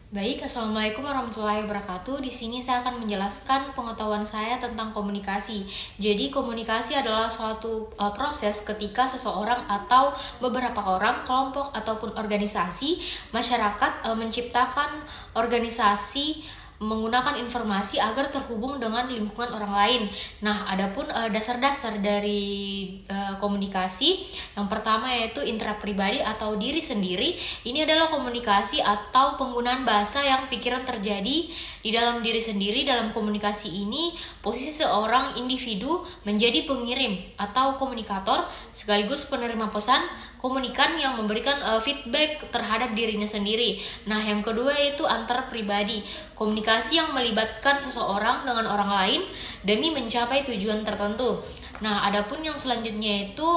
Baik, Assalamualaikum warahmatullahi wabarakatuh. Di sini saya akan menjelaskan pengetahuan saya tentang komunikasi. Jadi, komunikasi adalah suatu proses ketika seseorang atau beberapa orang, kelompok ataupun organisasi, masyarakat menciptakan organisasi menggunakan informasi agar terhubung dengan lingkungan orang lain. Nah, adapun dasar-dasar dari komunikasi, yang pertama yaitu intrapribadi atau diri sendiri. Ini adalah komunikasi atau penggunaan bahasa yang pikiran terjadi di dalam diri sendiri. Dalam komunikasi ini, posisi seorang individu menjadi pengirim atau komunikator sekaligus penerima pesan, komunikan yang memberikan feedback terhadap dirinya sendiri. Nah, yang kedua yaitu antar pribadi, komunikasi yang melibatkan seseorang dengan orang lain demi mencapai tujuan tertentu. Nah, adapun yang selanjutnya itu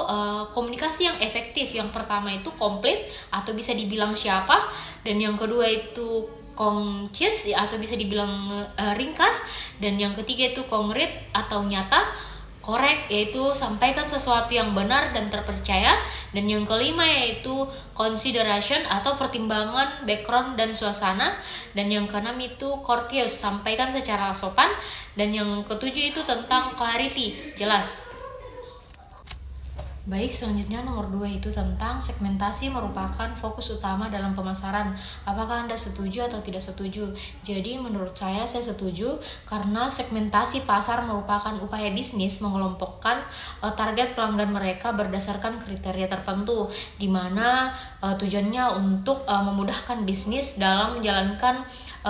komunikasi yang efektif. Yang pertama itu komplit atau bisa dibilang siapa, dan yang kedua itu koncis atau bisa dibilang ringkas, dan yang ketiga itu konkret atau nyata. Korek yaitu sampaikan sesuatu yang benar dan terpercaya, dan yang kelima yaitu consideration atau pertimbangan background dan suasana, dan yang keenam itu courteous, sampaikan secara sopan, dan yang ketujuh itu tentang clarity, jelas. Baik, selanjutnya nomor 2 itu tentang segmentasi merupakan fokus utama dalam pemasaran. Apakah Anda setuju atau tidak setuju? Jadi menurut saya setuju, karena segmentasi pasar merupakan upaya bisnis mengelompokkan target pelanggan mereka berdasarkan kriteria tertentu, di mana tujuannya untuk memudahkan bisnis dalam menjalankan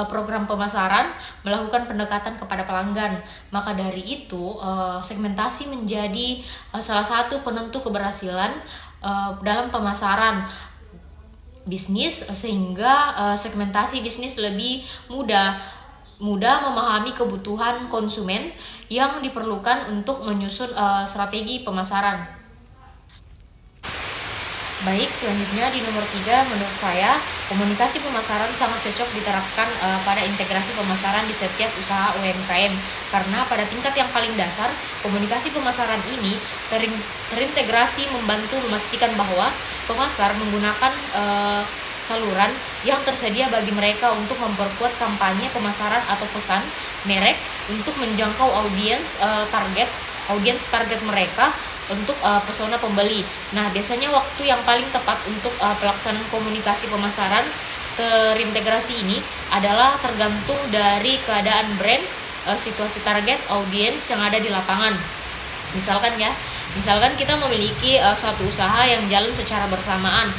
program pemasaran, melakukan pendekatan kepada pelanggan. Maka dari itu, segmentasi menjadi salah satu penentu keberhasilan dalam pemasaran bisnis, sehingga segmentasi bisnis lebih mudah memahami kebutuhan konsumen yang diperlukan untuk menyusun strategi pemasaran. Baik, selanjutnya di nomor 3, menurut saya komunikasi pemasaran sangat cocok diterapkan pada integrasi pemasaran di setiap usaha UMKM, karena pada tingkat yang paling dasar, komunikasi pemasaran ini terintegrasi membantu memastikan bahwa pemasar menggunakan saluran yang tersedia bagi mereka untuk memperkuat kampanye pemasaran atau pesan merek untuk menjangkau audiens target mereka untuk pesona pembeli. Nah, biasanya waktu yang paling tepat untuk pelaksanaan komunikasi pemasaran terintegrasi ini adalah tergantung dari keadaan brand, situasi target audiens yang ada di lapangan. Misalkan kita memiliki suatu usaha yang jalan secara bersamaan,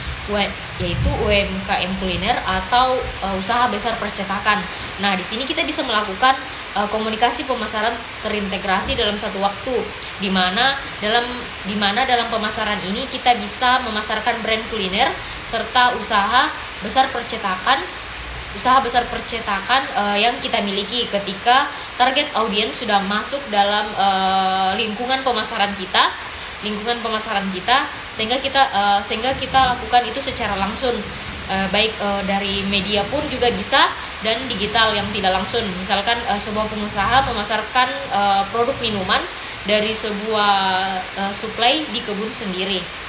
yaitu UMKM kuliner atau usaha besar percetakan. Nah, di sini kita bisa melakukan komunikasi pemasaran terintegrasi dalam satu waktu, di mana dalam pemasaran ini kita bisa memasarkan brand kuliner serta usaha besar percetakan yang kita miliki ketika target audiens sudah masuk dalam lingkungan pemasaran kita, sehingga kita lakukan itu secara langsung, baik dari media pun juga bisa, dan digital yang tidak langsung. Misalkan sebuah pengusaha memasarkan produk minuman dari sebuah suplai di kebun sendiri.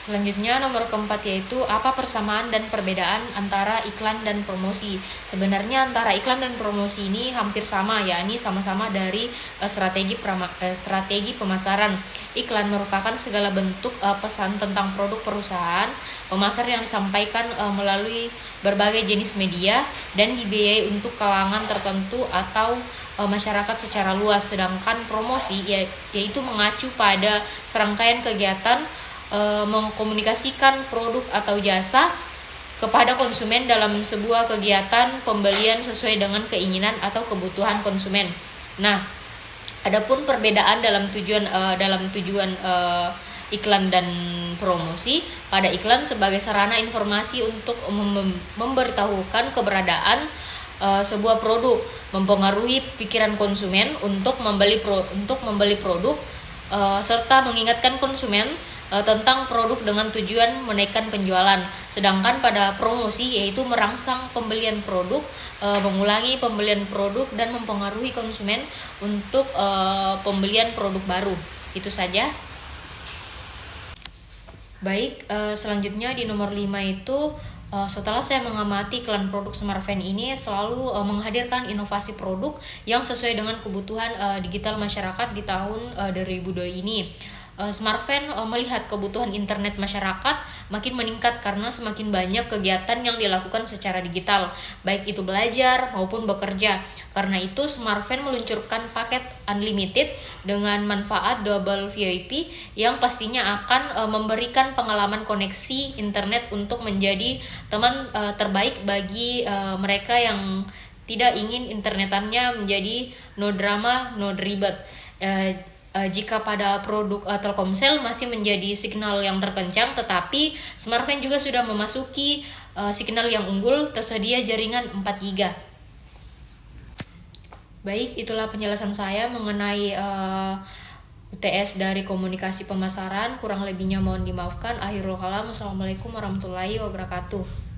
Selanjutnya nomor keempat yaitu apa persamaan dan perbedaan antara iklan dan promosi. Sebenarnya antara iklan dan promosi ini hampir sama, yakni sama-sama dari strategi pemasaran. Iklan merupakan segala bentuk pesan tentang produk perusahaan pemasar yang disampaikan melalui berbagai jenis media dan dibiayai untuk kalangan tertentu atau masyarakat secara luas. Sedangkan promosi yaitu mengacu pada serangkaian kegiatan mengkomunikasikan produk atau jasa kepada konsumen dalam sebuah kegiatan pembelian sesuai dengan keinginan atau kebutuhan konsumen. Nah, adapun perbedaan dalam tujuan iklan dan promosi. Pada iklan sebagai sarana informasi untuk memberitahukan keberadaan sebuah produk, mempengaruhi pikiran konsumen untuk membeli produk, serta mengingatkan konsumen tentang produk dengan tujuan menaikkan penjualan. Sedangkan pada promosi yaitu merangsang pembelian produk, mengulangi pembelian produk, dan mempengaruhi konsumen untuk pembelian produk baru. Itu saja. Baik, selanjutnya di nomor 5 itu Setelah saya mengamati iklan produk Smartfren ini selalu menghadirkan inovasi produk yang sesuai dengan kebutuhan digital masyarakat di tahun 2002 ini. Smartfren melihat kebutuhan internet masyarakat makin meningkat karena semakin banyak kegiatan yang dilakukan secara digital, baik itu belajar maupun bekerja. Karena itu, Smartfren meluncurkan paket unlimited dengan manfaat double VIP yang pastinya akan memberikan pengalaman koneksi internet untuk menjadi teman terbaik bagi mereka yang tidak ingin internetannya menjadi no drama, no ribet. Jika pada produk Telkomsel masih menjadi signal yang terkencang, tetapi Smartfren juga sudah memasuki signal yang unggul, tersedia jaringan 4 GB. Baik, itulah penjelasan saya mengenai UTS dari komunikasi pemasaran. Kurang lebihnya mohon dimaafkan. Akhirul kalam. Wassalamualaikum warahmatullahi wabarakatuh.